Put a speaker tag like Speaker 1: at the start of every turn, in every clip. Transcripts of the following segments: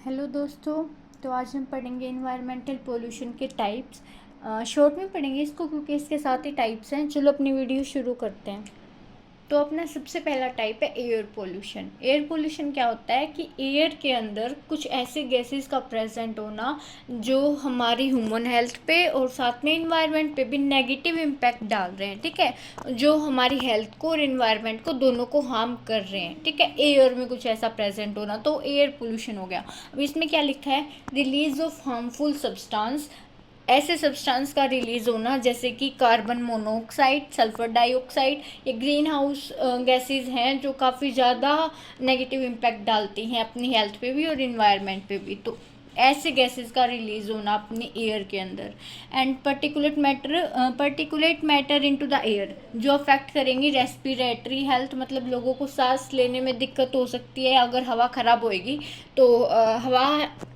Speaker 1: Hello दोस्तों। तो आज हम पढ़ेंगे इन्वायरमेंटल पोल्यूशन के टाइप्स। शॉर्ट में पढ़ेंगे इसको क्योंकि इसके साथ ही टाइप्स हैं। चलो अपनी वीडियो शुरू करते हैं। तो अपना सबसे पहला टाइप है एयर पोल्यूशन। एयर पोल्यूशन क्या होता है कि एयर के अंदर कुछ ऐसे गैसेस का प्रेजेंट होना जो हमारी ह्यूमन हेल्थ पे और साथ में इन्वायरमेंट पे भी नेगेटिव इम्पैक्ट डाल रहे हैं। ठीक है, जो हमारी हेल्थ को और इन्वायरमेंट को दोनों को हार्म कर रहे हैं। ठीक है, एयर में कुछ ऐसा प्रेजेंट होना तो एयर पोल्यूशन हो गया। अब इसमें क्या लिखा है, रिलीज ऑफ हार्मफुल सब्सटेंस, ऐसे सब्सटेंस का रिलीज होना जैसे कि कार्बन मोनोऑक्साइड, सल्फर डाइऑक्साइड, ये ग्रीन हाउस गैसेज हैं जो काफ़ी ज़्यादा नेगेटिव इम्पैक्ट डालती हैं अपनी हेल्थ पे भी और इन्वायरमेंट पे भी। तो ऐसे गैसेस का रिलीज होना अपनी एयर के अंदर। And particulate matter into the air, जो अफेक्ट करेंगी रेस्पिरेटरी हेल्थ, मतलब लोगों को सांस लेने में दिक्कत हो सकती है अगर हवा ख़राब होएगी। तो हवा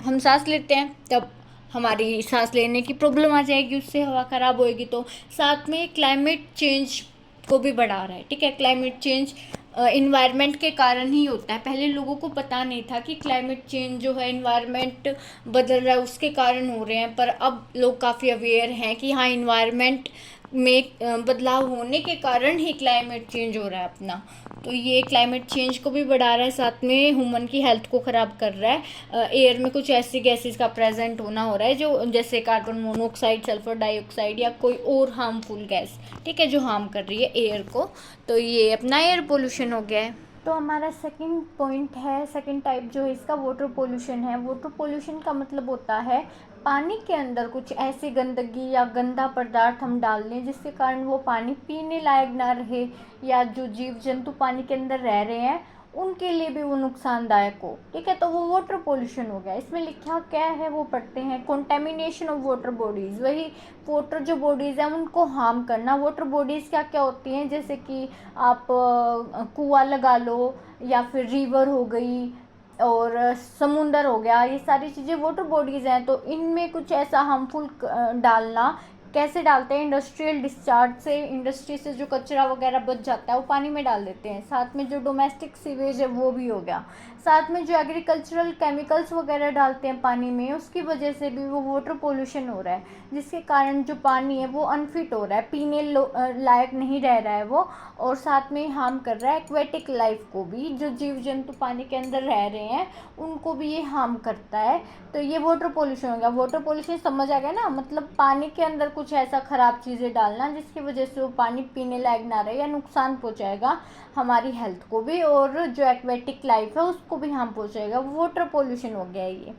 Speaker 1: हम सांस लेते हैं तब हमारी सांस लेने की प्रॉब्लम आ जाएगी, उससे हवा ख़राब होएगी। तो साथ में क्लाइमेट चेंज को भी बढ़ा रहा है। ठीक है, क्लाइमेट चेंज इन्वायरमेंट के कारण ही होता है। पहले लोगों को पता नहीं था कि क्लाइमेट चेंज जो है इन्वायरमेंट बदल रहा है उसके कारण हो रहे हैं, पर अब लोग काफ़ी अवेयर हैं कि हाँ, इन्वायरमेंट में बदलाव होने के कारण ही क्लाइमेट चेंज हो रहा है अपना। तो ये क्लाइमेट चेंज को भी बढ़ा रहा है, साथ में ह्यूमन की हेल्थ को ख़राब कर रहा है। एयर में कुछ ऐसी गैसेस का प्रेजेंट होना हो रहा है जो जैसे कार्बन मोनोऑक्साइड, सल्फर डाइऑक्साइड या कोई और हार्मफुल गैस, ठीक है, जो हार्म कर रही है एयर को। तो ये अपना एयर पोल्यूशन हो गया है। तो हमारा सेकंड पॉइंट है, सेकंड टाइप जो है इसका वाटर पोल्यूशन है। वाटर पोल्यूशन का मतलब होता है पानी के अंदर कुछ ऐसी गंदगी या गंदा पदार्थ हम डाल दें जिसके कारण वो पानी पीने लायक ना रहे, या जो जीव जंतु पानी के अंदर रह रहे हैं उनके लिए भी वो नुकसानदायक हो। ठीक है, तो वो वाटर पोल्यूशन हो गया। इसमें लिखा क्या है वो पढ़ते हैं। कंटेमिनेशन ऑफ वाटर बॉडीज़, वही वाटर जो बॉडीज़ हैं उनको हार्म करना। वाटर बॉडीज़ क्या क्या होती हैं, जैसे कि आप कुआं लगा लो या फिर रिवर हो गई और समुंदर हो गया, ये सारी चीज़ें वाटर बॉडीज़ हैं। तो इनमें कुछ ऐसा हार्मफुल डालना, कैसे डालते हैं, इंडस्ट्रियल डिस्चार्ज से, इंडस्ट्री से जो कचरा वगैरह बच जाता है वो पानी में डाल देते हैं। साथ में जो डोमेस्टिक सीवेज है वो भी हो गया। साथ में जो एग्रीकल्चरल केमिकल्स वगैरह डालते हैं पानी में, उसकी वजह से भी वो वाटर पोल्यूशन हो रहा है, जिसके कारण जो पानी है वो अनफिट हो रहा है, पीने लायक नहीं रह रहा है वो। और साथ में हार्म कर रहा है एक्वेटिक लाइफ को भी, जो जीव जंतु पानी के अंदर रह रहे हैं उनको भी ये हार्म करता है। तो ये वाटर पोल्यूशन हो गया। वाटर पोल्यूशन समझ आ गया ना, मतलब पानी के अंदर कुछ ऐसा ख़राब चीज़ें डालना जिसकी वजह से वो पानी पीने लायक ना रहे या नुकसान पहुंचाएगा हमारी हेल्थ को भी, और जो एक्वेटिक लाइफ है उसको भी हार्म पहुंचाएगा। वाटर पोल्यूशन हो गया ये।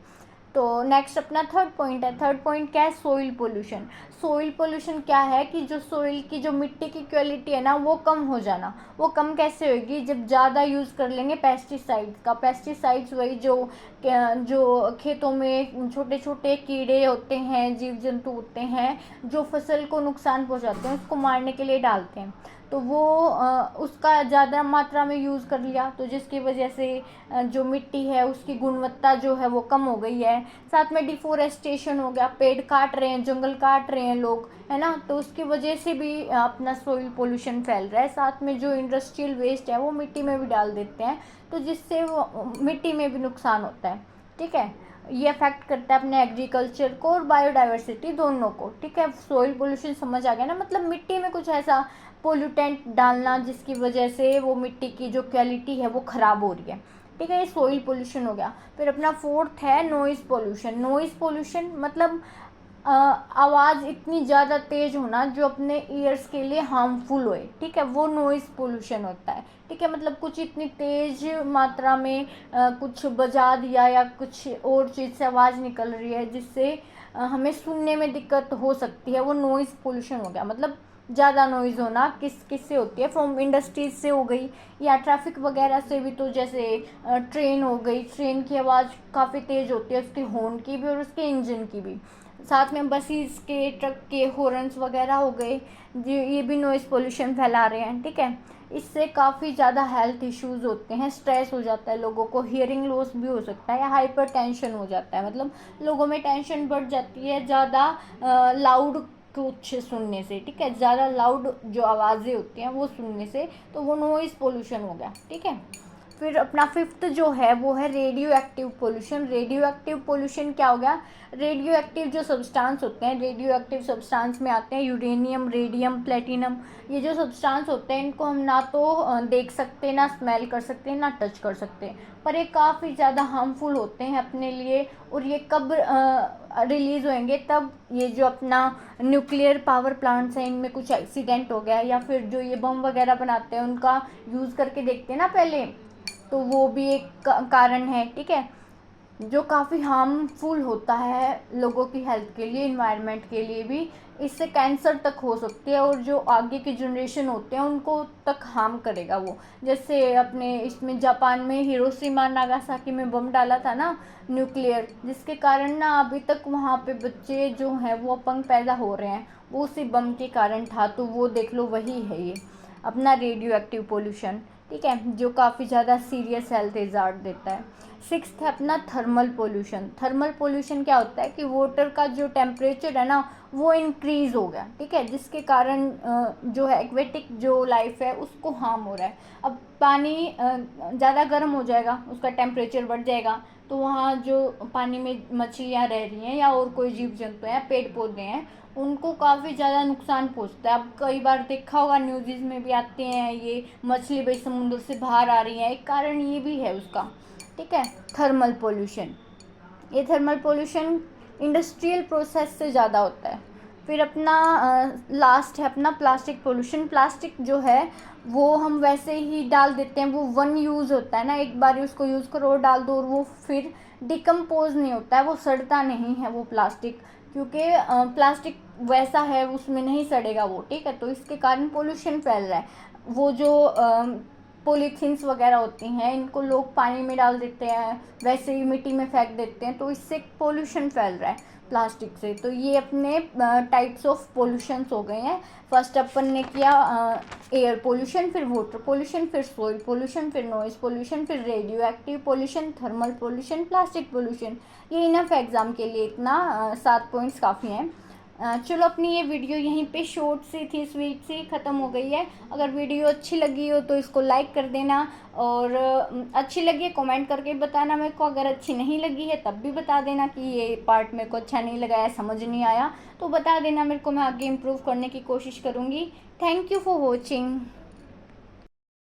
Speaker 1: तो नेक्स्ट अपना थर्ड पॉइंट है। थर्ड पॉइंट क्या है, सोइल पोल्यूशन। सोइल पोल्यूशन क्या है कि जो सोइल की जो मिट्टी की क्वालिटी है ना वो कम हो जाना। वो कम कैसे होगी, जब ज़्यादा यूज़ कर लेंगे पेस्टिसाइड्स का। पेस्टिसाइड्स वही जो खेतों में छोटे छोटे कीड़े होते हैं, जीव जंतु होते हैं जो फसल को नुकसान पहुंचाते हैं, उसको मारने के लिए डालते हैं। तो वो उसका ज़्यादा मात्रा में यूज़ कर लिया, तो जिसकी वजह से जो मिट्टी है उसकी गुणवत्ता जो है वो कम हो गई है। साथ में डिफोरेस्टेशन हो गया, पेड़ काट रहे हैं, जंगल काट रहे हैं लोग, है ना, तो उसकी वजह से भी अपना सोइल पोल्यूशन फैल रहा है। साथ में जो इंडस्ट्रियल वेस्ट है वो मिट्टी में भी डाल देते हैं, तो जिससे वो मिट्टी में भी नुकसान होता है। ठीक है, ये अफेक्ट करता है अपने एग्रीकल्चर को और बायोडाइवर्सिटी दोनों को। ठीक है, सोइल पोल्यूशन समझ आ गया ना, मतलब मिट्टी में कुछ ऐसा पोल्यूटेंट डालना जिसकी वजह से वो मिट्टी की जो क्वालिटी है वो ख़राब हो रही है। ठीक है, ये सोइल पोल्यूशन हो गया। फिर अपना फोर्थ है नॉइज़ पोल्यूशन। नॉइज़ पोल्यूशन मतलब आवाज़ इतनी ज़्यादा तेज़ होना जो अपने ईयर्स के लिए हार्मफुल होए। ठीक है, वो नॉइज़ पोल्यूशन होता है। ठीक है, मतलब कुछ इतनी तेज़ मात्रा में कुछ बजा दिया या कुछ और चीज़ से आवाज़ निकल रही है जिससे हमें सुनने में दिक्कत हो सकती है, वो नॉइज़ पोल्यूशन हो गया। मतलब ज़्यादा नॉइज़ होना किस से होती है, फ्रॉम इंडस्ट्रीज से हो गई या ट्रैफिक वगैरह से भी। तो जैसे ट्रेन हो गई, ट्रेन की आवाज़ काफ़ी तेज़ होती है, उसके हॉर्न की भी और उसके इंजन की भी। साथ में बसेस के, ट्रक के हॉर्न्स वगैरह हो गए, ये भी नॉइज़ पोल्यूशन फैला रहे हैं। ठीक है, इससे काफ़ी ज़्यादा हेल्थ इश्यूज़ होते हैं, स्ट्रेस हो जाता है लोगों को, हियरिंग लॉस भी हो सकता है या हाइपर टेंशन हो जाता है, मतलब लोगों में टेंशन बढ़ जाती है ज़्यादा लाउड कुछ सुनने से। ठीक है, ज़्यादा लाउड जो आवाज़ें होती हैं वो सुनने से, तो वो नॉइज़ पोल्यूशन हो गया। ठीक है, फिर अपना फिफ्थ जो है वो है radio active pollution. Radio active pollution क्या हो गया, रेडियो एक्टिव जो सब्सटेंस होते हैं, रेडियो एक्टिव सब्सटेंस में आते हैं यूरेनियम, रेडियम, प्लेटिनम। ये जो सब्सटेंस होते हैं इनको हम ना तो देख सकते, ना स्मेल कर सकते, ना टच कर सकते, पर ये काफ़ी ज़्यादा हार्मफुल होते हैं अपने लिए। और ये कब रिलीज़ होंगे, तब ये जो अपना न्यूक्लियर पावर प्लांट्स हैं इनमें कुछ एक्सीडेंट हो गया, या फिर जो ये बम वगैरह बनाते हैं उनका यूज़ करके देखते हैं ना पहले, तो वो भी एक कारण है, ठीक है, जो काफ़ी हार्मफुल होता है लोगों की हेल्थ के लिए, इन्वायरमेंट के लिए भी। इससे कैंसर तक हो सकती है, और जो आगे की जनरेशन होते हैं उनको तक हार्म करेगा वो। जैसे अपने इसमें जापान में हिरोशिमा नागासाकी में बम डाला था ना न्यूक्लियर, जिसके कारण ना अभी तक वहाँ पे बच्चे जो हैं वो अपंग पैदा हो रहे हैं, वो उसी बम के कारण था। तो वो देख लो, वही है ये अपना रेडियो एक्टिव पोल्यूशन, ठीक है, जो काफ़ी ज़्यादा सीरियस हेल्थ इजार्ट देता है। सिक्स्थ है अपना थर्मल पोल्यूशन। थर्मल पोल्यूशन क्या होता है कि वाटर का जो टेम्परेचर है ना वो इंक्रीज़ हो गया, ठीक है, जिसके कारण जो है एक्वेटिक जो लाइफ है उसको हार्म हो रहा है। अब पानी ज़्यादा गर्म हो जाएगा, उसका टेम्परेचर बढ़ जाएगा, तो वहाँ जो पानी में मछलियाँ रह रही हैं या और कोई जीव जंतु हैं, पेड़ पौधे हैं, उनको काफ़ी ज़्यादा नुकसान पहुंचता है। अब कई बार देखा होगा न्यूज़ में भी आते हैं ये मछली भाई समुद्र से बाहर आ रही है, एक कारण ये भी है उसका, ठीक है, थर्मल पोल्यूशन। ये थर्मल पोल्यूशन इंडस्ट्रियल प्रोसेस से ज़्यादा होता है। फिर अपना लास्ट है अपना प्लास्टिक पोल्यूशन। प्लास्टिक जो है वो हम वैसे ही डाल देते हैं, वो वन यूज़ होता है ना, एक बार उसको यूज़ करो और डाल दो, और वो फिर डिकम्पोज नहीं होता है, वो सड़ता नहीं है वो प्लास्टिक, क्योंकि प्लास्टिक वैसा है उसमें नहीं सड़ेगा वो, ठीक है। तो इसके कारण पोल्यूशन फैल रहा है। वो जो पॉलीथीन्स वगैरह होती हैं इनको लोग पानी में डाल देते हैं, वैसे ही मिट्टी में फेंक देते हैं, तो इससे पोल्यूशन फैल रहा है प्लास्टिक से। तो ये अपने टाइप्स ऑफ पोल्यूशंस हो गए हैं। फर्स्ट अपन ने किया एयर पोल्यूशन, फिर वाटर पोल्यूशन, फिर सॉइल पोल्यूशन, फिर नॉइज़ पोल्यूशन, फिर radio active pollution, thermal pollution, plastic pollution. ये इनफ एग्ज़ाम के लिए इतना 7 पॉइंट्स काफ़ी हैं। चलो अपनी ये वीडियो यहीं पे शॉर्ट सी थी, स्वीट सी ख़त्म हो गई है। अगर वीडियो अच्छी लगी हो तो इसको लाइक कर देना, और अच्छी लगी है कमेंट करके बताना मेरे को। अगर अच्छी नहीं लगी है तब भी बता देना कि ये पार्ट मेरे को अच्छा नहीं लगा है, समझ नहीं आया, तो बता देना मेरे को, मैं आगे इम्प्रूव करने की कोशिश करूँगी। Thank you for watching.